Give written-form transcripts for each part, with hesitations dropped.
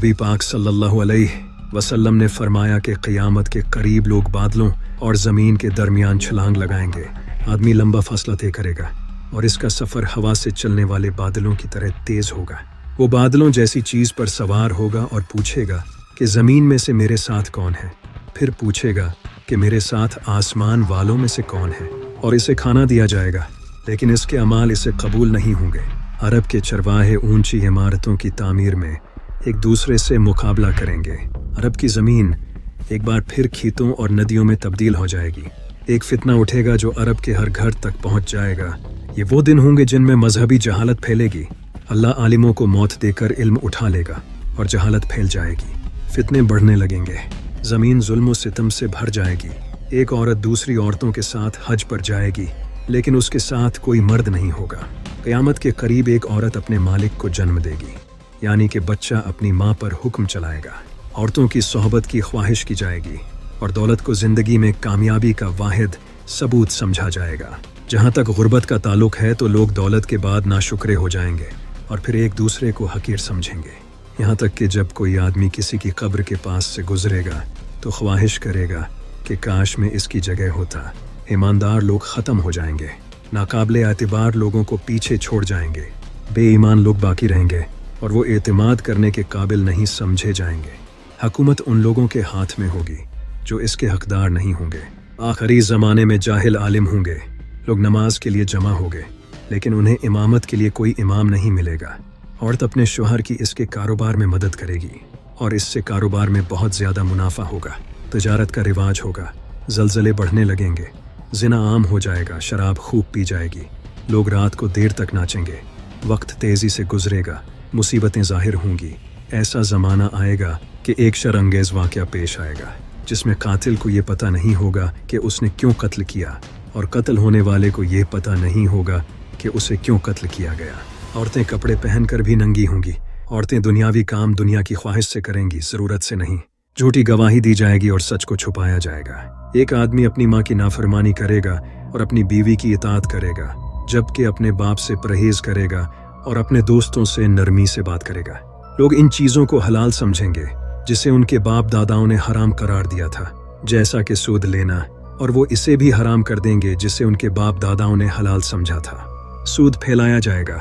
नबी पाक सल्लल्लाहु अलैहि वसल्लम ने फरमाया कि क़यामत के करीब लोग बादलों और ज़मीन के दरमियान छलांग लगाएंगे। आदमी लंबा फासला तय करेगा और इसका सफ़र हवा से चलने वाले बादलों की तरह तेज़ होगा। वो बादलों जैसी चीज़ पर सवार होगा और पूछेगा कि ज़मीन में से मेरे साथ कौन है। फिर पूछेगा कि मेरे साथ आसमान वालों में से कौन है, और इसे खाना दिया जाएगा, लेकिन इसके अमाल इसे कबूल नहीं होंगे। अरब के चरवाहे ऊंची इमारतों की तामीर में एक दूसरे से मुकाबला करेंगे। अरब की ज़मीन एक बार फिर खेतों और नदियों में तब्दील हो जाएगी। एक फितना उठेगा जो अरब के हर घर तक पहुंच जाएगा। ये वो दिन होंगे जिनमें मजहबी जहालत फैलेगी। अल्लाह आलिमों को मौत देकर इल्म उठा लेगा और जहालत फैल जाएगी। फितने बढ़ने लगेंगे, ज़मीन जुल्म व सितम से भर जाएगी। एक औरत दूसरी औरतों के साथ हज पर जाएगी, लेकिन उसके साथ कोई मर्द नहीं होगा। क़यामत के करीब एक औरत अपने मालिक को जन्म देगी, यानी कि बच्चा अपनी माँ पर हुक्म चलाएगा। औरतों की सोहबत की ख्वाहिश की जाएगी और दौलत को ज़िंदगी में कामयाबी का वाहिद सबूत समझा जाएगा। जहाँ तक गुर्बत का ताल्लुक है तो लोग दौलत के बाद नाशुक्रे हो जाएंगे और फिर एक दूसरे को हकीर समझेंगे। यहाँ तक कि जब कोई आदमी किसी की कब्र के पास से गुजरेगा तो ख्वाहिश करेगा कि काश में इसकी जगह होता। ईमानदार लोग ख़त्म हो जाएंगे, नाकाबिले एतबार लोगों को पीछे छोड़ जाएंगे, बेईमान लोग बाकी रहेंगे और वो एतमाद करने के काबिल नहीं समझे जाएंगे। हुकूमत उन लोगों के हाथ में होगी जो इसके हकदार नहीं होंगे। आखिरी ज़माने में जाहिल आलिम होंगे। लोग नमाज के लिए जमा होंगे, लेकिन उन्हें इमामत के लिए कोई इमाम नहीं मिलेगा। औरत अपने शोहर की इसके कारोबार में मदद करेगी और इससे कारोबार में बहुत ज़्यादा मुनाफा होगा। तजारत का रिवाज होगा, जलजले बढ़ने लगेंगे, जिना आम हो जाएगा, शराब खूब पी जाएगी, लोग रात को देर तक नाचेंगे, वक्त तेज़ी से गुजरेगा, मुसीबतें ज़ाहिर होंगी। ऐसा ज़माना आएगा कि एक शर्अंगेज़ वाक़या पेश आएगा जिसमें कातिल को ये पता नहीं होगा कि उसने क्यों कत्ल किया और कत्ल होने वाले को ये पता नहीं होगा कि उसे क्यों कत्ल किया गया। औरतें कपड़े पहनकर भी नंगी होंगी। औरतें दुनियावी काम दुनिया की ख्वाहिश से करेंगी, ज़रूरत से नहीं। झूठी गवाही दी जाएगी और सच को छुपाया जाएगा। एक आदमी अपनी माँ की नाफरमानी करेगा और अपनी बीवी की इताअत करेगा, जबकि अपने बाप से परहेज करेगा और अपने दोस्तों से नरमी से बात करेगा। लोग इन चीज़ों को हलाल समझेंगे जिसे उनके बाप दादाओं ने हराम करार दिया था, जैसा कि सूद लेना, और वो इसे भी हराम कर देंगे जिसे उनके बाप दादाओं ने हलाल समझा था। सूद फैलाया जाएगा।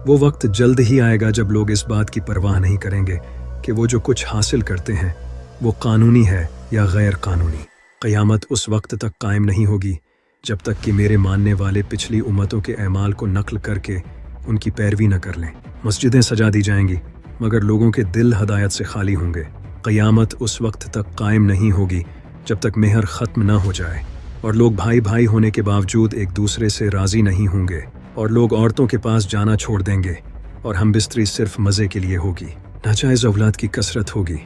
वो वक्त जल्द ही आएगा जब लोग इस बात की परवाह नहीं करेंगे कि वो जो कुछ हासिल करते हैं वो कानूनी है या गैर कानूनी। क़यामत उस वक्त तक कायम नहीं होगी जब तक कि मेरे मानने वाले पिछली उम्मतों के अमाल को नकल करके उनकी पैरवी न कर लें। मस्जिदें सजा दी जाएंगी मगर लोगों के दिल हदायत से खाली होंगे। क़यामत उस वक्त तक कायम नहीं होगी जब तक मेहर ख़त्म ना हो जाए और लोग भाई भाई होने के बावजूद एक दूसरे से राज़ी नहीं होंगे और लोग औरतों के पास जाना छोड़ देंगे और हम बिस्तरी सिर्फ मज़े के लिए होगी। नाजायज़ औलाद की कसरत होगी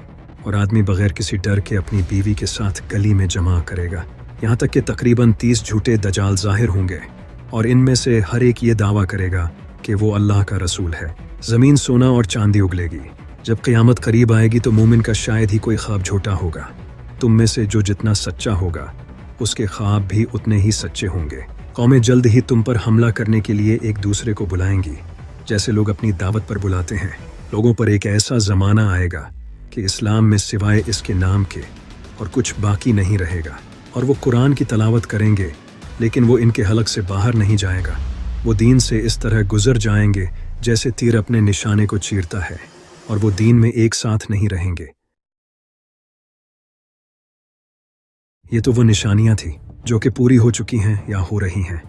और आदमी बग़ैर किसी डर के अपनी बीवी के साथ गली में जमा करेगा। यहाँ तक कि तकरीबन 30 झूठे दजाल ज़ाहिर होंगे और इनमें से हर एक ये दावा करेगा कि वो अल्लाह का रसूल है। ज़मीन सोना और चांदी उगलेगी। जब क़यामत करीब आएगी तो मोमिन का शायद ही कोई ख्वाब झूठा होगा। तुम में से जो जितना सच्चा होगा उसके ख्वाब भी उतने ही सच्चे होंगे। कौमें जल्द ही तुम पर हमला करने के लिए एक दूसरे को बुलाएंगी, जैसे लोग अपनी दावत पर बुलाते हैं। लोगों पर एक ऐसा ज़माना आएगा कि इस्लाम में सिवाय इसके नाम के और कुछ बाकी नहीं रहेगा और वो कुरान की तलावत करेंगे लेकिन वो इनके हलक से बाहर नहीं जाएगा। वो दीन से इस तरह गुजर जाएंगे जैसे तीर अपने निशाने को चीरता है और वो दीन में एक साथ नहीं रहेंगे। ये तो वो निशानियां थी जो कि पूरी हो चुकी हैं या हो रही हैं,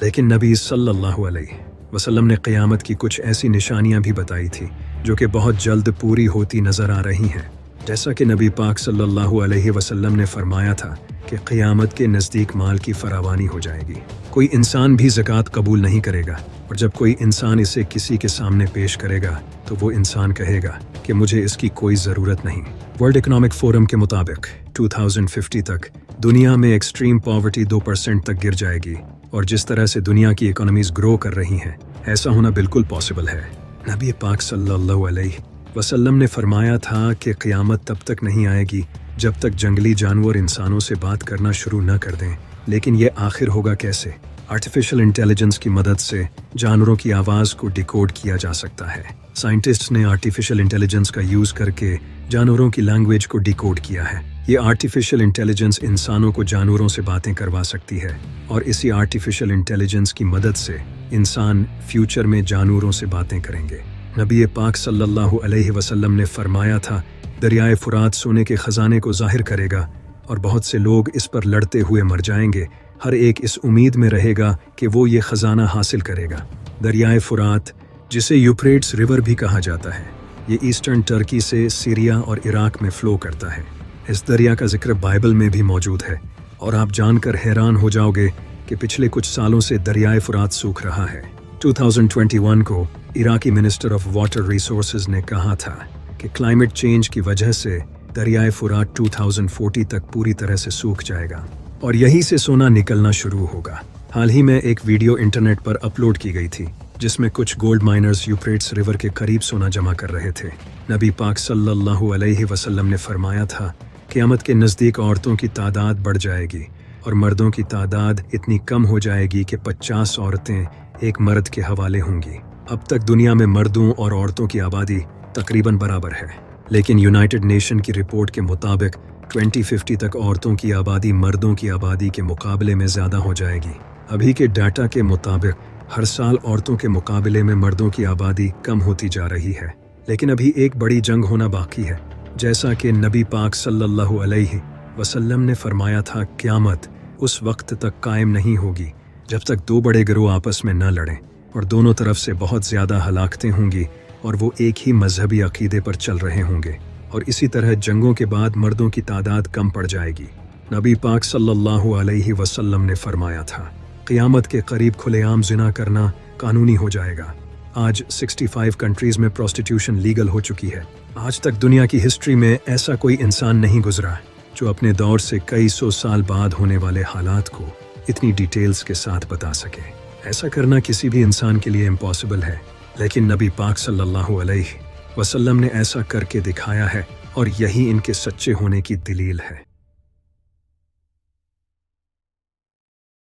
लेकिन नबी सल्लल्लाहु अलैहि वसल्लम ने क़यामत की कुछ ऐसी निशानियां भी बताई थी जो कि बहुत जल्द पूरी होती नज़र आ रही हैं। जैसा कि नबी पाक सल्लल्लाहु अलैहि वसल्लम ने फरमाया था कि क़यामत के नज़दीक माल की फरावानी हो जाएगी। कोई इंसान भी ज़कात कबूल नहीं करेगा और जब कोई इंसान इसे किसी के सामने पेश करेगा तो वो इंसान कहेगा कि मुझे इसकी कोई ज़रूरत नहीं। वर्ल्ड इकोनॉमिक फोरम के मुताबिक 2050 तक दुनिया में एक्सट्रीम पॉवर्टी 2% तक गिर जाएगी और जिस तरह से दुनिया की इकोनॉमीज ग्रो कर रही हैं, ऐसा होना बिल्कुल पॉसिबल है। नबी पाक सल्लल्लाहु अलैहि वसल्लम ने फरमाया था कि क़यामत तब तक नहीं आएगी जब तक जंगली जानवर इंसानों से बात करना शुरू न कर दें। लेकिन ये आखिर होगा कैसे? आर्टिफिशियल इंटेलिजेंस की मदद से जानवरों की आवाज़ को डिकोड किया जा सकता है। साइंटिस्ट्स ने आर्टिफिशियल इंटेलिजेंस का यूज़ करके जानवरों की लैंग्वेज को डिकोड किया है। ये आर्टिफिशियल इंटेलिजेंस इंसानों को जानवरों से बातें करवा सकती है और इसी आर्टिफिशियल इंटेलिजेंस की मदद से इंसान फ्यूचर में जानवरों से बातें करेंगे। नबी पाक सल्लल्लाहु अलैहि वसल्लम ने फरमाया था, दरियाए फुरात सोने के खजाने को जाहिर करेगा और बहुत से लोग इस पर लड़ते हुए मर जाएंगे। हर एक इस उम्मीद में रहेगा कि वो ये खजाना हासिल करेगा। दरियाए फुरात, जिसे यूफ्रेट्स रिवर भी कहा जाता है, ये ईस्टर्न टर्की से सीरिया और इराक में फ्लो करता है। इस दरिया का जिक्र बाइबल में भी मौजूद है और आप जानकर हैरान हो जाओगे कि पिछले कुछ सालों से दरियाए फुरात सूख रहा है। 2021 को Iraqi minister of water resources ने कहा था कि क्लाइमेट चेंज की वजह से दरियाए फुरात 2040 तक पूरी तरह से सूख जाएगा और यहीं से सोना निकलना शुरू होगा। हाल ही में एक वीडियो इंटरनेट पर अपलोड की गई थी जिसमें कुछ गोल्ड माइनर्स यूफ्रेट्स रिवर के करीब सोना जमा कर रहे थे। नबी पाक सल्लल्लाहु अलैहि वसल्लम ने फरमाया था, क़यामत के नज़दीक औरतों की तादाद बढ़ जाएगी और मर्दों की तादाद इतनी कम हो जाएगी कि 50 औरतें एक मर्द के हवाले होंगी। अब तक दुनिया में मर्दों और औरतों की आबादी तकरीबन बराबर है, लेकिन यूनाइटेड नेशन की रिपोर्ट के मुताबिक 2050 तक औरतों की आबादी मर्दों की आबादी के मुकाबले में ज़्यादा हो जाएगी। अभी के डाटा के मुताबिक हर साल औरतों के मुकाबले में मर्दों की आबादी कम होती जा रही है, लेकिन अभी एक बड़ी जंग होना बाकी है। जैसा कि नबी पाक सल्लल्लाहु अलैहि वसल्लम ने फरमाया था, क़यामत उस वक्त तक कायम नहीं होगी जब तक दो बड़े गिरोह आपस में न लड़ें और दोनों तरफ से बहुत ज़्यादा हलाकतें होंगी और वो एक ही मजहबी अकीदे पर चल रहे होंगे और इसी तरह जंगों के बाद मर्दों की तादाद कम पड़ जाएगी। नबी पाक सल्लल्लाहु अलैहि वसल्लम ने फरमाया था, क़यामत के करीब खुलेआम जिना करना कानूनी हो जाएगा। आज 65 कंट्रीज़ में प्रोस्टिट्यूशन लीगल हो चुकी है। आज तक दुनिया की हिस्ट्री में ऐसा कोई इंसान नहीं गुजरा जो अपने दौर से कई सौ साल बाद होने वाले हालात को इतनी डिटेल्स के साथ बता सके। ऐसा करना किसी भी इंसान के लिए इम्पॉसिबल है, लेकिन नबी पाक सल्लल्लाहु अलैहि वसल्लम ने ऐसा करके दिखाया है और यही इनके सच्चे होने की दलील है।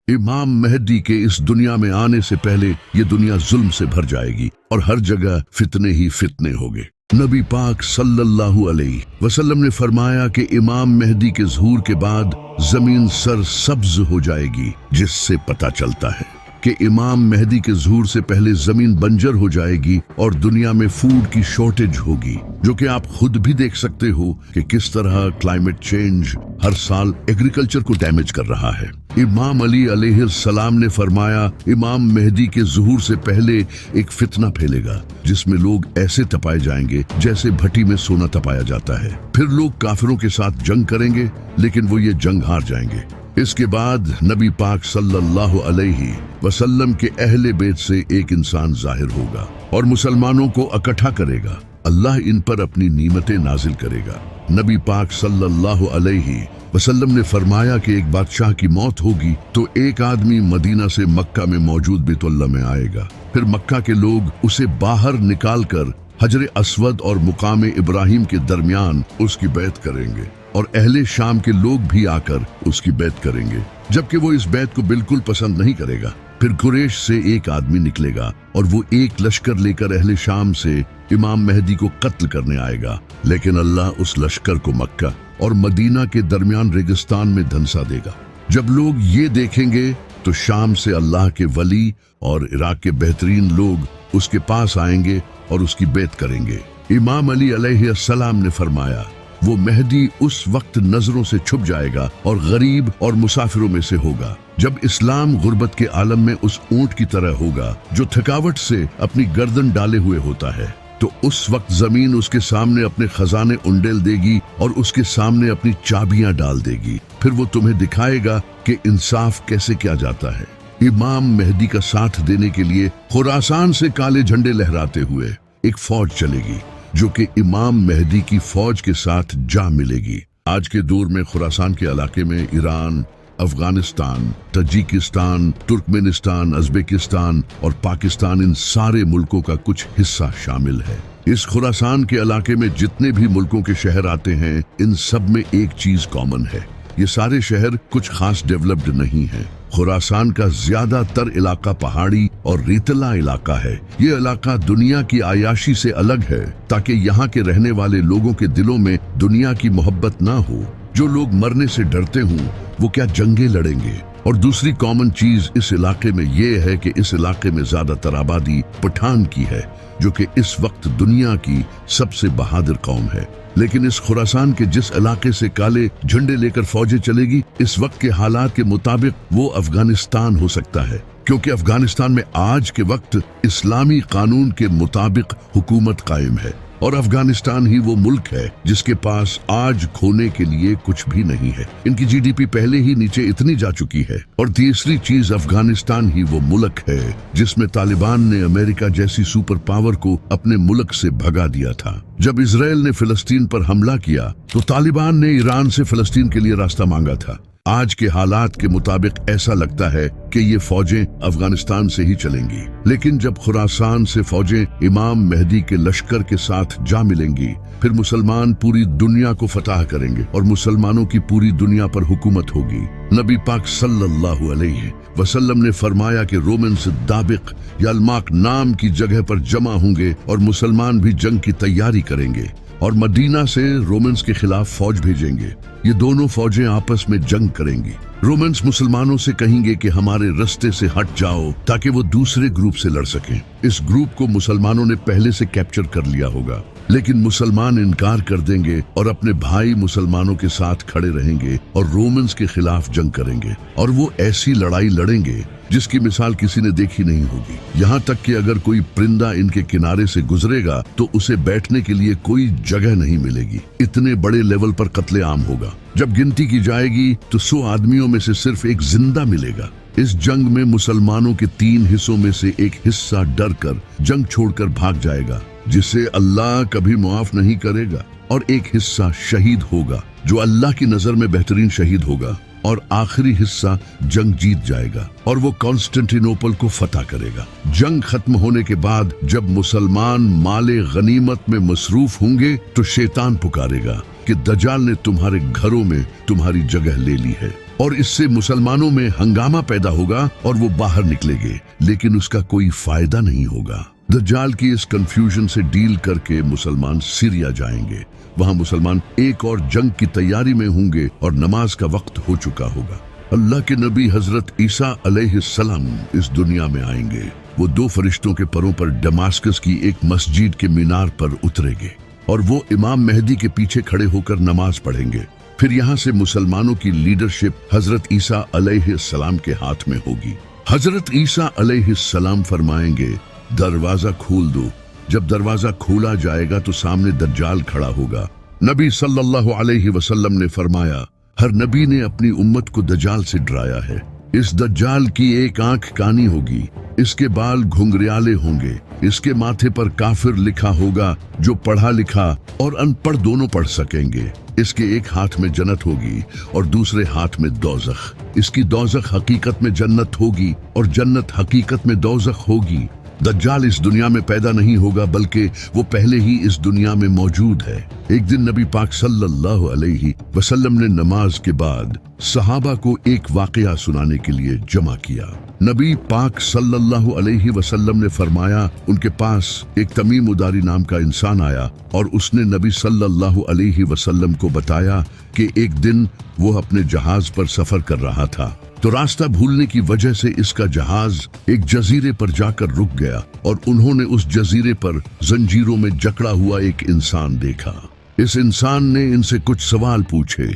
इमाम मेहदी के इस दुनिया में आने से पहले ये दुनिया जुल्म से भर जाएगी और हर जगह फितने ही फितने होंगे। नबी पाक सल्लल्लाहु अलैहि वसल्लम ने फरमाया कि इमाम मेहदी के ज़हूर के बाद जमीन सर सब्ज हो जाएगी, जिससे पता चलता है कि इमाम मेहदी के ज़हूर से पहले जमीन बंजर हो जाएगी और दुनिया में फूड की शॉर्टेज होगी, जो कि आप खुद भी देख सकते हो कि किस तरह क्लाइमेट चेंज हर साल एग्रीकल्चर को डैमेज कर रहा है। इमाम अली अलैहिस्सलाम ने फरमाया, इमाम मेहदी के ज़हूर से पहले एक फितना फैलेगा जिसमें लोग ऐसे तपाए जाएंगे जैसे भट्टी में सोना तपाया जाता है। फिर लोग काफिरों के साथ जंग करेंगे, लेकिन वो ये जंग हार जाएंगे। इसके बाद नबी पाक सल्लल्लाहु अलैहि वसल्लम के अहले बैत से एक इंसान जाहिर होगा और मुसलमानों को इकट्ठा करेगा। अल्लाह इन पर अपनी नीमतें नाजिल करेगा। नबी पाक सल्लल्लाहु अलैहि वसल्लम ने फरमाया कि एक बादशाह की मौत होगी तो एक आदमी मदीना से मक्का में मौजूद बैतुल्लाह में आएगा। फिर मक्का के लोग उसे बाहर निकालकर हजर अस्वद और मुकाम इब्राहिम के दरमियान उसकी बैत करेंगे और अहले शाम के लोग भी आकर उसकी बैत करेंगे, जबकि वो इस बैत को बिल्कुल पसंद नहीं करेगा। फिर कुरैश से एक आदमी निकलेगा और वो एक लश्कर लेकर अहले शाम से इमाम मेहदी को कत्ल करने आएगा, लेकिन अल्लाह उस लश्कर को मक्का और मदीना के दरमियान रेगिस्तान में धंसा देगा। जब लोग ये देखेंगे तो शाम से अल्लाह के वली और इराक के बेहतरीन लोग उसके पास आएंगे और उसकी बैत करेंगे। इमाम अली अलैहिस्सलाम ने फरमाया, वो मेहदी उस वक्त नजरों से छुप जाएगा और गरीब और मुसाफिरों में से होगा। जब इस्लाम गुर्बत के आलम में उस ऊंट की तरह होगा जो थकावट से अपनी गर्दन डाले हुए होता है, तो उस वक्त जमीन उसके सामने अपने खजाने उंडेल देगी और उसके सामने अपनी चाबियां डाल देगी। फिर वो तुम्हें दिखाएगा कि इंसाफ कैसे किया जाता है। इमाम मेहदी का साथ देने के लिए खुरासान से काले झंडे लहराते हुए एक फौज चलेगी जो कि इमाम मेहदी की फौज के साथ जा मिलेगी। आज के दौर में खुरासान के इलाके में Iran, Afghanistan, Tajikistan, Turkmenistan, Uzbekistan और पाकिस्तान, इन सारे मुल्कों का कुछ हिस्सा शामिल है। इस खुरासान के इलाके में जितने भी मुल्कों के शहर आते हैं, इन सब में एक चीज कॉमन है, ये सारे शहर कुछ खास डेवलप्ड नहीं हैं। खुरासान का ज्यादातर इलाका पहाड़ी और रेतला इलाका है। ये इलाका दुनिया की आयाशी से अलग है ताकि यहाँ के रहने वाले लोगों के दिलों में दुनिया की मोहब्बत ना हो। जो लोग मरने से डरते हों वो क्या जंगें लड़ेंगे। और दूसरी कॉमन चीज इस इलाके में ये है कि इस इलाके में ज्यादातर आबादी पठान की है, जो कि इस वक्त दुनिया की सबसे बहादुर कौम है। लेकिन इस खुरासान के जिस इलाके से काले झंडे लेकर फौजें चलेगी, इस वक्त के हालात के मुताबिक वो अफगानिस्तान हो सकता है, क्योंकि अफगानिस्तान में आज के वक्त इस्लामी कानून के मुताबिक हुकूमत कायम है और अफगानिस्तान ही वो मुल्क है जिसके पास आज खोने के लिए कुछ भी नहीं है। इनकी जीडीपी पहले ही नीचे इतनी जा चुकी है। और तीसरी चीज, अफगानिस्तान ही वो मुल्क है जिसमें तालिबान ने अमेरिका जैसी सुपर पावर को अपने मुल्क से भगा दिया था। जब इजराइल ने फिलिस्तीन पर हमला किया तो तालिबान ने ईरान से फिलिस्तीन के लिए रास्ता मांगा था। आज के हालात के मुताबिक ऐसा लगता है कि ये फौजें अफगानिस्तान से ही चलेंगी। लेकिन जब खुरासान से फौजें इमाम मेहदी के लश्कर के साथ जा मिलेंगी, फिर मुसलमान पूरी दुनिया को फतह करेंगे और मुसलमानों की पूरी दुनिया पर हुकूमत होगी। नबी पाक सल्लल्लाहु अलैहि वसल्लम ने फरमाया कि रोमन्स दाबिक या अल्माक नाम की जगह पर जमा होंगे और मुसलमान भी जंग की तैयारी करेंगे और मदीना से रोमन्स के खिलाफ फौज भेजेंगे। ये दोनों फौजें आपस में जंग करेंगी। रोमन्स मुसलमानों से कहेंगे कि हमारे रास्ते से हट जाओ ताकि वो दूसरे ग्रुप से लड़ सकें। इस ग्रुप को मुसलमानों ने पहले से कैप्चर कर लिया होगा, लेकिन मुसलमान इनकार कर देंगे और अपने भाई मुसलमानों के साथ खड़े रहेंगे और रोमन्स के खिलाफ जंग करेंगे। और वो ऐसी लड़ाई लड़ेंगे जिसकी मिसाल किसी ने देखी नहीं होगी। यहाँ तक कि अगर कोई परिंदा इनके किनारे से गुजरेगा तो उसे बैठने के लिए कोई जगह नहीं मिलेगी। इतने बड़े लेवल पर कत्ले आम होगा। जब गिनती की जाएगी तो 100 आदमियों में से सिर्फ एक जिंदा मिलेगा। इस जंग में मुसलमानों के 3 हिस्सों में से एक हिस्सा डर कर जंग छोड़कर भाग जाएगा, जिसे अल्लाह कभी माफ नहीं करेगा, और एक हिस्सा शहीद होगा जो अल्लाह की नजर में बेहतरीन शहीद होगा, और आखिरी हिस्सा जंग जीत जाएगा और वो कॉन्स्टेंटिनोपल को फतह करेगा। जंग खत्म होने के बाद जब मुसलमान माले गनीमत में मसरूफ होंगे तो शैतान पुकारेगा कि दज्जाल ने तुम्हारे घरों में तुम्हारी जगह ले ली है, और इससे मुसलमानों में हंगामा पैदा होगा और वो बाहर निकलेंगे, लेकिन उसका कोई फायदा नहीं होगा। दज्जाल की इस कंफ्यूजन से डील करके मुसलमान सीरिया जाएंगे। वहां मुसलमान एक और जंग की तैयारी में होंगे और नमाज का वक्त हो चुका होगा। अल्लाह के नबी हजरत ईसा अलैहिस्सलाम इस दुनिया में आएंगे। वो 2 फरिश्तों के परों पर दमास्कस की एक मस्जिद के मीनार पर उतरेंगे और वो इमाम मेहदी के पीछे खड़े होकर नमाज पढ़ेंगे। फिर यहाँ से मुसलमानों की लीडरशिप हजरत ईसा अलैहिस्सलाम के हाथ में होगी। हजरत ईसा अलैहिस्सलाम फरमाएंगे, दरवाजा खोल दो। जब दरवाजा खोला जाएगा तो सामने दज्जाल खड़ा होगा। नबी सल्लल्लाहु अलैहि वसल्लम ने फरमाया, हर नबी ने अपनी उम्मत को दज्जाल से डराया है। इस दज्जाल की एक आंख कानी होगी, इसके बाल घुंघरियाले होंगे, इसके माथे पर काफिर लिखा होगा जो पढ़ा लिखा और अनपढ़ दोनों पढ़ सकेंगे। इसके एक हाथ में जन्नत होगी और दूसरे हाथ में दोज़ख। इसकी दोज़ख हकीकत में जन्नत होगी और जन्नत हकीकत में दोज़ख होगी। दज्जाल इस दुनिया में पैदा नहीं होगा, बल्कि वो पहले ही इस दुनिया में मौजूद है। एक दिन नबी पाक सल्लल्लाहु अलैहि वसल्लम ने नमाज के बाद सहाबा को एक वाकया सुनाने के लिए जमा किया। नबी पाक सल्लल्लाहु अलैहि वसल्लम ने फरमाया, उनके पास एक तमीम उदारी नाम का इंसान आया और उसने नबी सल्लल्लाहु अलैहि वसल्लम को बताया कि एक दिन वो अपने जहाज पर सफर कर रहा था, तो रास्ता भूलने की वजह से इसका जहाज एक जजीरे पर जाकर रुक गया और उन्होंने उस जजीरे पर जंजीरों में जकड़ा हुआ एक इंसान देखा। इस इंसान ने इनसे कुछ सवाल पूछे।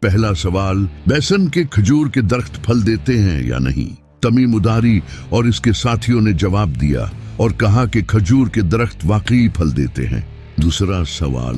पहला सवाल, बेसन के खजूर के दरख्त फल देते हैं या नहीं? तमीम उदारी और इसके साथियों ने जवाब दिया और कहा कि खजूर के दरख्त वाकई फल देते हैं। दूसरा सवाल,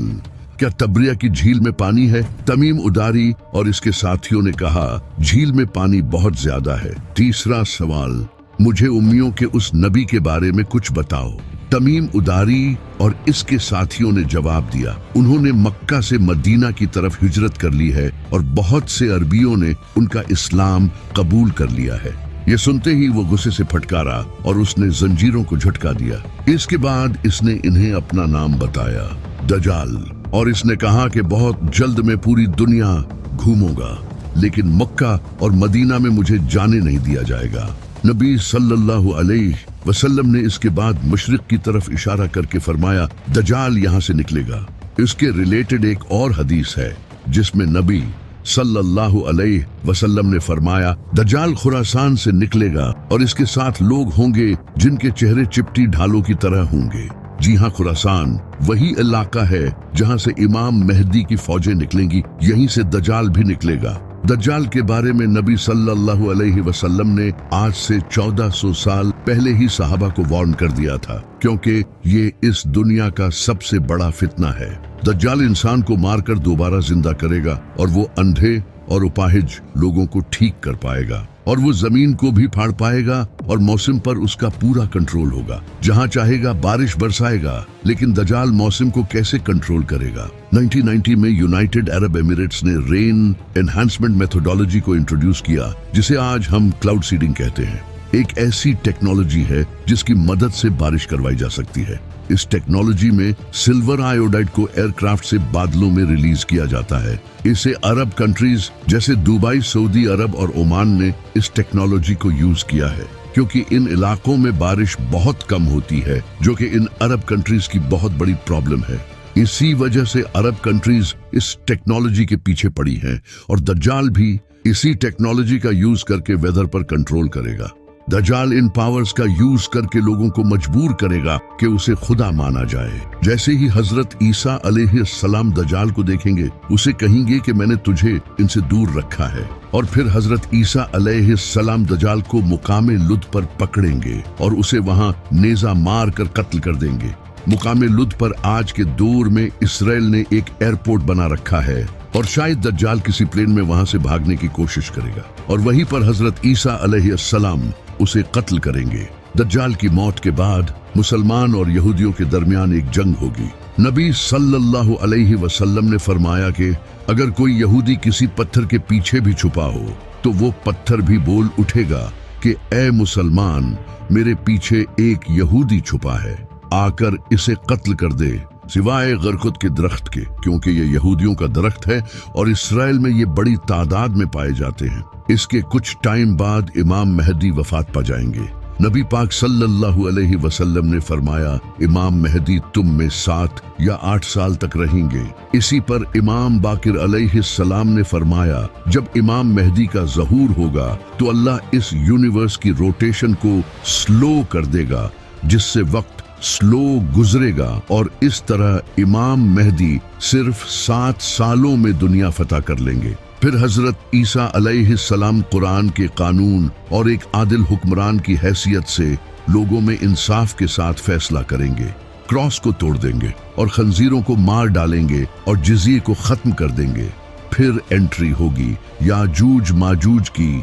क्या तब्रिया की झील में पानी है? तमीम उदारी और इसके साथियों ने कहा, झील में पानी बहुत ज्यादा है। तीसरा सवाल, मुझे उम्मियों के उस नबी के बारे में कुछ बताओ। तमीम उदारी और इसके साथियों ने जवाब दिया, उन्होंने मक्का से मदीना की तरफ हिजरत कर ली है और बहुत से अरबियों ने उनका इस्लाम कबूल कर लिया है। ये सुनते ही वो गुस्से से फटकारा और उसने जंजीरों को झटका दिया। इसके बाद इसने इन्हें अपना नाम बताया, दज्जाल, और इसने कहा कि बहुत जल्द मैं पूरी दुनिया घूमूंगा। लेकिन मक्का और मदीना में मुझे जाने नहीं दिया जाएगा। नबी सल्लल्लाहु अलैहि वसल्लम ने इसके बाद मशरिक की तरफ इशारा करके फरमाया, दज्जाल यहाँ से निकलेगा। इसके रिलेटेड एक और हदीस है जिसमें नबी सल्लल्लाहु अलैहि वसल्लम ने फरमाया, दज्जाल खुरासान से निकलेगा और इसके साथ लोग होंगे जिनके चेहरे चिपटी ढालों की तरह होंगे। जी हाँ, खुरासान वही इलाका है जहाँ से इमाम मेहदी की फौजें निकलेंगी, यहीं से दज्जाल भी निकलेगा। दज्जाल के बारे में नबी सल्लल्लाहु अलैहि वसल्लम ने आज से 1400 साल पहले ही सहाबा को वार्न कर दिया था, क्योंकि ये इस दुनिया का सबसे बड़ा फितना है। दज्जाल इंसान को मारकर दोबारा जिंदा करेगा और वो अंधे और उपाहिज लोगों को ठीक कर पाएगा और वो जमीन को भी फाड़ पाएगा और मौसम पर उसका पूरा कंट्रोल होगा। जहां चाहेगा बारिश बरसाएगा, लेकिन दज्जाल मौसम को कैसे कंट्रोल करेगा? 1990 में यूनाइटेड अरब एमिरेट्स ने रेन एनहांसमेंट मेथोडोलॉजी को इंट्रोड्यूस किया, जिसे आज हम क्लाउड सीडिंग कहते हैं। एक ऐसी टेक्नोलॉजी है जिसकी मदद से बारिश करवाई जा सकती है। इस टेक्नोलॉजी में सिल्वर आयोडाइड को एयरक्राफ्ट से बादलों में रिलीज किया जाता है। इसे अरब कंट्रीज जैसे दुबई, सऊदी अरब और ओमान ने इस टेक्नोलॉजी को यूज किया है, क्योंकि इन इलाकों में बारिश बहुत कम होती है, जो कि इन अरब कंट्रीज की बहुत बड़ी प्रॉब्लम है। इसी वजह से अरब कंट्रीज इस टेक्नोलॉजी के पीछे पड़ी हैं और दज्जाल भी इसी टेक्नोलॉजी का यूज करके वेदर पर कंट्रोल करेगा। दज्जाल इन पावर्स का यूज करके लोगों को मजबूर करेगा कि उसे खुदा माना जाए। जैसे ही हजरत ईसा अलैहिस्सलाम दज्जाल को देखेंगे, उसे कहेंगे कि मैंने तुझे इनसे दूर रखा है, और फिर हजरत ईसा अलैहिस्सलाम दज्जाल को मुकामे लुद पर पकड़ेंगे और उसे वहां नेजा मार कर कत्ल कर देंगे। मुकामे लुद पर आज के दौर में इसराइल ने एक एयरपोर्ट बना रखा है और शायद दज्जाल किसी प्लेन में वहां से भागने की कोशिश करेगा और वहीं पर हजरत ईसा अलैहिस्सलाम उसे कत्ल करेंगे। दज्जाल की मौत के बाद मुसलमान और यहूदियों के दरमियान एक जंग होगी। नबी सल्लल्लाहु अलैहि वसल्लम ने फरमाया कि अगर कोई यहूदी किसी पत्थर के पीछे भी छुपा हो तो वो पत्थर भी बोल उठेगा कि ए मुसलमान, मेरे पीछे एक यहूदी छुपा है, आकर इसे कत्ल कर दे, सिवाय गरकुत के दरख्त के, क्योंकि ये यहूदियों का दरख्त है और इसराइल में ये बड़ी तादाद में पाए जाते हैं। इसके कुछ टाइम बाद इमाम मेहदी वफात पा जाएंगे। नबी पाक सल्लल्लाहु अलैहि वसल्लम ने फरमाया, इमाम मेहदी तुम में 7 या 8 साल तक रहेंगे। इसी पर इमाम बाकिर अलैहिस्सलाम ने फरमाया, जब इमाम मेहदी का ज़हूर होगा तो अल्लाह इस यूनिवर्स की रोटेशन को स्लो कर देगा, जिससे वक्त स्लो गुजरेगा और इस तरह इमाम मेहदी सिर्फ 7 सालों में दुनिया फतह कर लेंगे। फिर हजरत ईसा अलैहिस्सलाम कुरान के कानून और एक आदिल हुक्मरान की हैसियत से लोगों में इंसाफ के साथ फैसला करेंगे, क्रॉस को तोड़ देंगे और खंजीरों को मार डालेंगे और जिज़िये को खत्म कर देंगे। फिर एंट्री होगी याजूज माजूज की।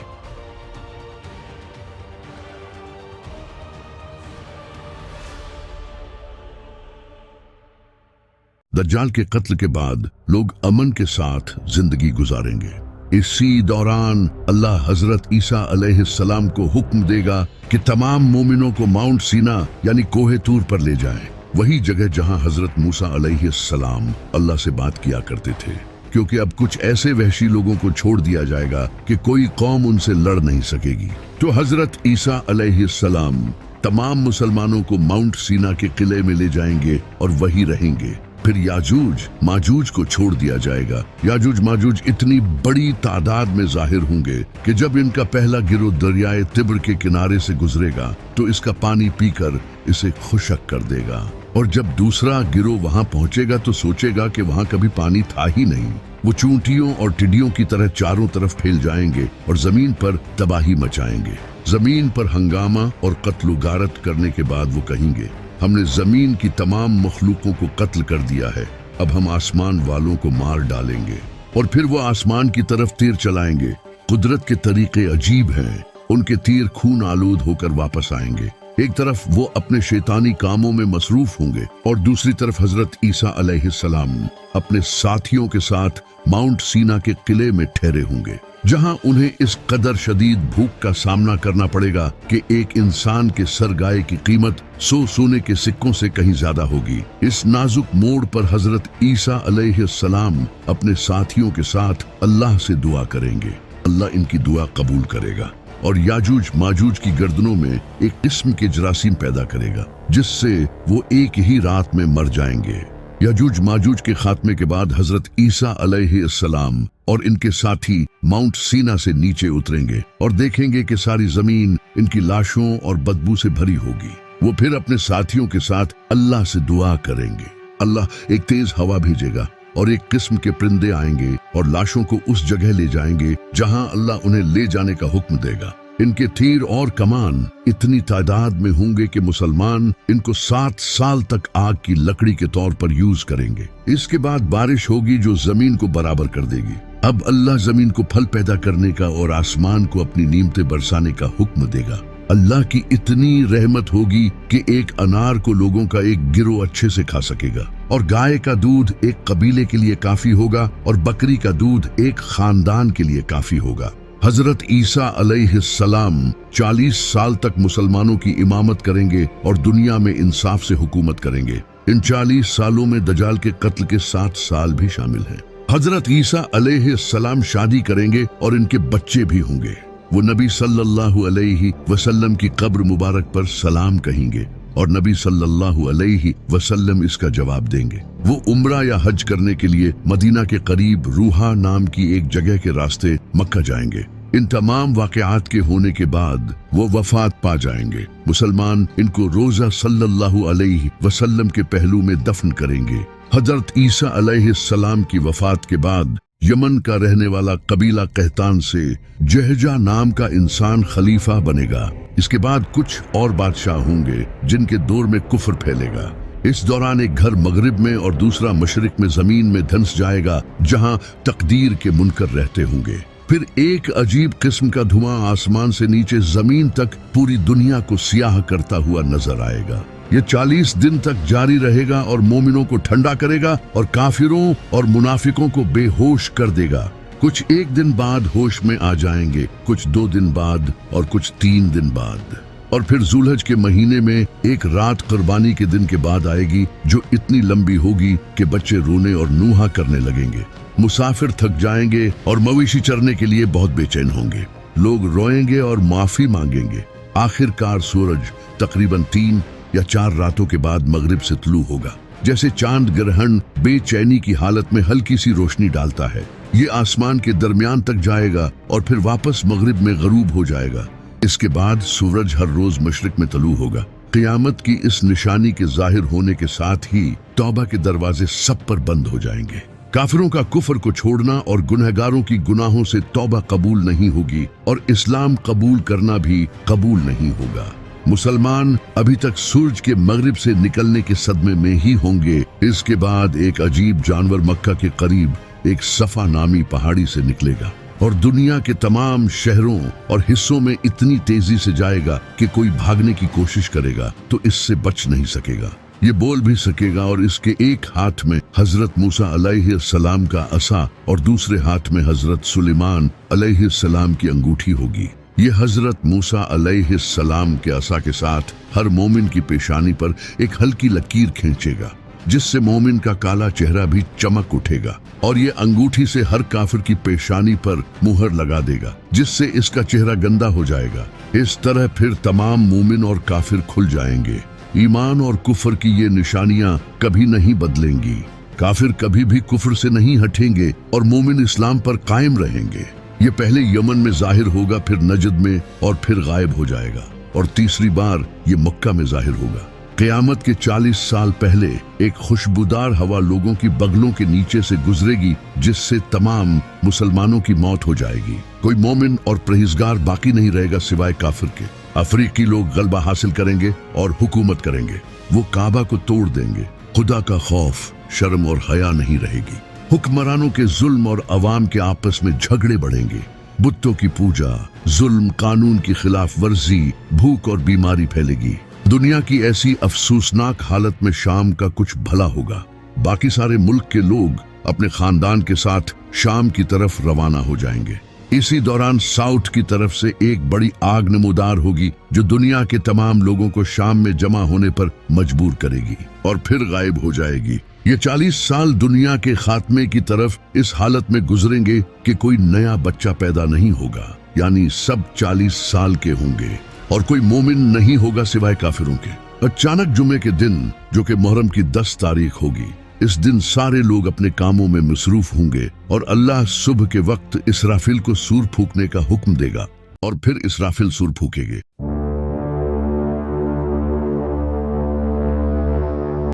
दज्जाल के कत्ल के बाद लोग अमन के साथ जिंदगी गुजारेंगे। इसी दौरान अल्लाह हजरत ईसा अलैहिस्सलाम को हुक्म देगा कि तमाम मोमिनों को माउंट सीना यानी कोहे तूर पर ले जाएं, वही जगह जहां हजरत मूसा अलैहिस्सलाम अल्लाह से बात किया करते थे, क्योंकि अब कुछ ऐसे वहशी लोगों को छोड़ दिया जाएगा कि कोई कौम उनसे लड़ नहीं सकेगी। तो हजरत ईसा अलैहिस्सलाम तमाम मुसलमानों को माउंट सीना के किले में ले जाएंगे और वही रहेंगे। फिर याजूज माजूज को छोड़ दिया जाएगा। याजूज माजूज इतनी बड़ी तादाद में जाहिर होंगे कि जब इनका पहला गिरोह दरियाए तिब्र के किनारे से गुजरेगा तो इसका पानी पीकर इसे खुशक कर देगा, और जब दूसरा गिरोह वहां पहुंचेगा तो सोचेगा कि वहां कभी पानी था ही नहीं। वो चूंटियों और टिड्डियों की तरह चारों तरफ फैल जाएंगे और जमीन पर तबाही मचाएंगे। जमीन पर हंगामा और कत्ल गारत करने के बाद वो कहेंगे, हमने जमीन की तमाम मखलूकों को कत्ल कर दिया है, अब हम आसमान वालों को मार डालेंगे। और फिर वो आसमान की तरफ तीर चलाएंगे। कुदरत के तरीके अजीब हैं, उनके तीर खून आलूद होकर वापस आएंगे। एक तरफ वो अपने शैतानी कामों में मसरूफ होंगे और दूसरी तरफ हजरत ईसा अलैहिस्सलाम अपने साथियों के साथ माउंट सीना के किले में ठहरे होंगे, जहां उन्हें इस कदर शदीद भूख का सामना करना पड़ेगा कि एक इंसान के सरगाए की कीमत 100 सोने के सिक्कों से कहीं ज्यादा होगी। इस नाजुक मोड़ पर हजरत ईसा अलैहिस्सलाम अपने साथियों के साथ अल्लाह से दुआ करेंगे। अल्लाह इनकी दुआ कबूल करेगा और याजूज माजूज की गर्दनों में एक किस्म के जरासीम पैदा करेगा जिससे वो एक ही रात में मर जाएंगे। याजूज माजूज के खात्मे के बाद हजरत ईसा अलैहिस्सलाम और इनके साथी माउंट सीना से नीचे उतरेंगे और देखेंगे कि सारी जमीन इनकी लाशों और बदबू से भरी होगी। वो फिर अपने साथियों के साथ अल्लाह से दुआ करेंगे। अल्लाह एक तेज हवा भेजेगा और एक किस्म के परिंदे आएंगे और लाशों को उस जगह ले जाएंगे जहां अल्लाह उन्हें ले जाने का हुक्म देगा। इनके तीर और कमान इतनी तादाद में होंगे कि मुसलमान इनको 7 साल तक आग की लकड़ी के तौर पर यूज करेंगे। इसके बाद बारिश होगी जो जमीन को बराबर कर देगी। अब अल्लाह जमीन को फल पैदा करने का और आसमान को अपनी नीमतें बरसाने का हुक्म देगा। अल्लाह की इतनी रहमत होगी कि एक अनार को लोगों का एक गिरोह अच्छे से खा सकेगा और गाय का दूध एक कबीले के लिए काफी होगा और बकरी का दूध एक खानदान के लिए काफी होगा। हजरत ईसा अलैहिस्सलाम 40 साल तक मुसलमानों की इमामत करेंगे और दुनिया में इंसाफ से हुकूमत करेंगे। इन 40 सालों में दजाल के कत्ल के 7 साल भी शामिल हैं। हजरत ईसा अलैहिस्सलाम शादी करेंगे और इनके बच्चे भी होंगे। वो नबी सल्लल्लाहु अलैहि वसल्लम की कब्र मुबारक पर सलाम कहेंगे और नबी सल्लल्लाहु अलैहि वसल्लम इसका जवाब देंगे। वो उम्रा या हज करने के लिए मदीना के करीब रूहा नाम की एक जगह के रास्ते मक्का जाएंगे। इन तमाम वाक़यात के होने के बाद वो वफात पा जाएंगे। मुसलमान इनको रोजा सल्लल्लाहु अलैहि वसल्लम के पहलू में दफन करेंगे। हजरत ईसा अलैहिस्सलाम की वफात के बाद यमन का रहने वाला कबीला कहतान से जहजा नाम का इंसान खलीफा बनेगा। इसके बाद कुछ और बादशाह होंगे जिनके दौर में कुफ्र फैलेगा। इस दौरान एक घर मगरिब में और दूसरा मशरिक में जमीन में धंस जाएगा जहां तकदीर के मुनकर रहते होंगे। फिर एक अजीब किस्म का धुआं आसमान से नीचे जमीन तक पूरी दुनिया को सियाह करता हुआ नजर आएगा। ये 40 दिन तक जारी रहेगा और मोमिनों को ठंडा करेगा और काफिरों और मुनाफिकों को बेहोश कर देगा। कुछ 1 दिन बाद होश में आ जाएंगे, कुछ 2 दिन बाद और कुछ 3 दिन बाद। और फिर जुलहज के महीने में एक रात कुर्बानी के दिन के बाद आएगी जो इतनी लंबी होगी कि बच्चे रोने और नूहा करने लगेंगे। मुसाफिर थक जाएंगे और मवेशी चरने के लिए बहुत बेचैन होंगे। लोग रोएंगे और माफी मांगेंगे। आखिरकार सूरज तकरीबन 3 या 4 रातों के बाद मगरिब से तुलू होगा। जैसे चांद ग्रहण बेचैनी की हालत में हल्की सी रोशनी डालता है, ये आसमान के दरमियान तक जाएगा और फिर वापस मगरिब में गरूब हो जाएगा। इसके बाद सूरज हर रोज मशरिक में तुलू होगा। क़यामत की इस निशानी के जाहिर होने के साथ ही तौबा के दरवाजे सब पर बंद हो जाएंगे। काफिरों का कुफर को छोड़ना और गुनहगारों की गुनाहों से तौबा कबूल नहीं होगी और इस्लाम कबूल करना भी कबूल नहीं होगा। मुसलमान अभी तक सूरज के मगरिब से निकलने के सदमे में ही होंगे। इसके बाद एक अजीब जानवर मक्का के करीब एक सफा नामी पहाड़ी से निकलेगा और दुनिया के तमाम शहरों और हिस्सों में इतनी तेजी से जाएगा कि कोई भागने की कोशिश करेगा तो इससे बच नहीं सकेगा। ये बोल भी सकेगा और इसके एक हाथ में हजरत मूसा अलैहिस्सलाम का असा और दूसरे हाथ में हजरत सुलेमान अलैहिस्सलाम की अंगूठी होगी। ये हजरत मूसा अलैहिस्सलाम के असा के साथ हर मोमिन की पेशानी पर एक हल्की लकीर खींचेगा जिससे मोमिन का काला चेहरा भी चमक उठेगा और ये अंगूठी से हर काफिर की पेशानी पर मुहर लगा देगा जिससे इसका चेहरा गंदा हो जाएगा। इस तरह फिर तमाम मोमिन और काफिर खुल जाएंगे। ईमान और कुफर की ये निशानियां कभी नहीं बदलेंगी। काफिर कभी भी कुफर से नहीं हटेंगे और मोमिन इस्लाम पर कायम रहेंगे। ये पहले यमन में जाहिर होगा, फिर नजद में और फिर गायब हो जाएगा और तीसरी बार ये मक्का में जाहिर होगा। क़यामत के 40 साल पहले एक खुशबूदार हवा लोगों की बगलों के नीचे से गुजरेगी जिससे तमाम मुसलमानों की मौत हो जाएगी। कोई मोमिन और परहेजगार बाकी नहीं रहेगा सिवाय काफिर के। अफ्रीकी लोग गलबा हासिल करेंगे और हुकूमत करेंगे। वो काबा को तोड़ देंगे। खुदा का खौफ, शर्म और हया नहीं रहेगी। हुक्मरानों के जुल्म और अवाम के आपस में झगड़े बढ़ेंगे। बुतों की पूजा, जुल्म, कानून की खिलाफ वर्जी, भूख और बीमारी फैलेगी। दुनिया की ऐसी अफसोसनाक हालत में शाम का कुछ भला होगा। बाकी सारे मुल्क के लोग अपने खानदान के साथ शाम की तरफ रवाना हो जाएंगे। इसी दौरान साउथ की तरफ से एक बड़ी आग नमूदार होगी जो दुनिया के तमाम लोगों को शाम में जमा होने पर मजबूर करेगी और फिर गायब हो जाएगी। یہ 40 سال دنیا کے خاتمے کی طرف اس حالت میں گزریں گے کہ کوئی نیا بچہ پیدا نہیں ہوگا، یعنی سب 40 سال کے ہوں گے، اور کوئی مومن نہیں ہوگا سوائے کافروں کے۔ اچانک جمعے کے دن، جو کہ محرم کی 10 تاریخ ہوگی، اس دن سارے لوگ اپنے کاموں میں مصروف ہوں گے، اور اللہ صبح کے وقت اسرافیل کو سور پھونکنے کا حکم دے گا، اور پھر اسرافیل سور پھونکے گے،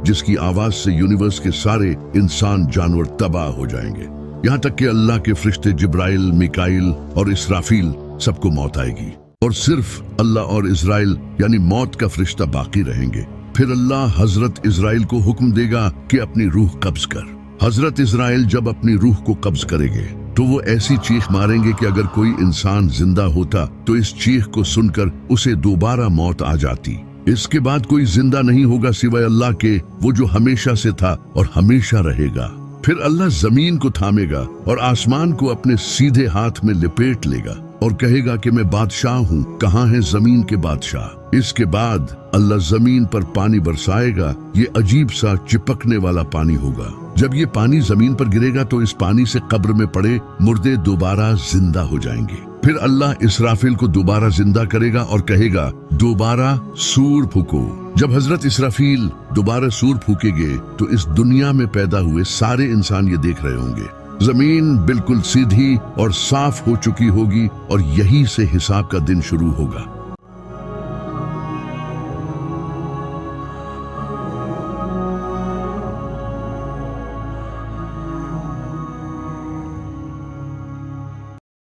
جس کی آواز سے یونیورس کے سارے انسان جانور تباہ ہو جائیں گے، یہاں تک کہ اللہ کے فرشتے جبرائیل، میکائیل اور اسرافیل سب کو موت آئے گی، اور صرف اللہ اور اسرائیل یعنی موت کا فرشتہ باقی رہیں گے۔ پھر اللہ حضرت اسرائیل کو حکم دے گا کہ اپنی روح قبض کر۔ حضرت اسرائیل جب اپنی روح کو قبض کریں گے تو وہ ایسی چیخ ماریں گے کہ اگر کوئی انسان زندہ ہوتا تو اس چیخ کو سن کر اسے دوبارہ موت آ جاتی۔ اس کے بعد کوئی زندہ نہیں ہوگا سوائے اللہ کے، وہ جو ہمیشہ سے تھا اور ہمیشہ رہے گا۔ پھر اللہ زمین کو تھامے گا اور آسمان کو اپنے سیدھے ہاتھ میں لپیٹ لے گا اور کہے گا کہ میں بادشاہ ہوں، کہاں ہے زمین کے بادشاہ؟ اس کے بعد اللہ زمین پر پانی برسائے گا، یہ عجیب سا چپکنے والا پانی ہوگا۔ جب یہ پانی زمین پر گرے گا تو اس پانی سے قبر میں پڑے مردے دوبارہ زندہ ہو جائیں گے۔ پھر اللہ اسرافیل کو دوبارہ زندہ کرے گا اور کہے گا دوبارہ سور پھونکو۔ جب حضرت اسرافیل دوبارہ سور پھونکے گے تو اس دنیا میں پیدا ہوئے سارے انسان یہ دیکھ رہے ہوں گے، زمین بالکل سیدھی اور صاف ہو چکی ہوگی، اور یہی سے حساب کا دن شروع ہوگا۔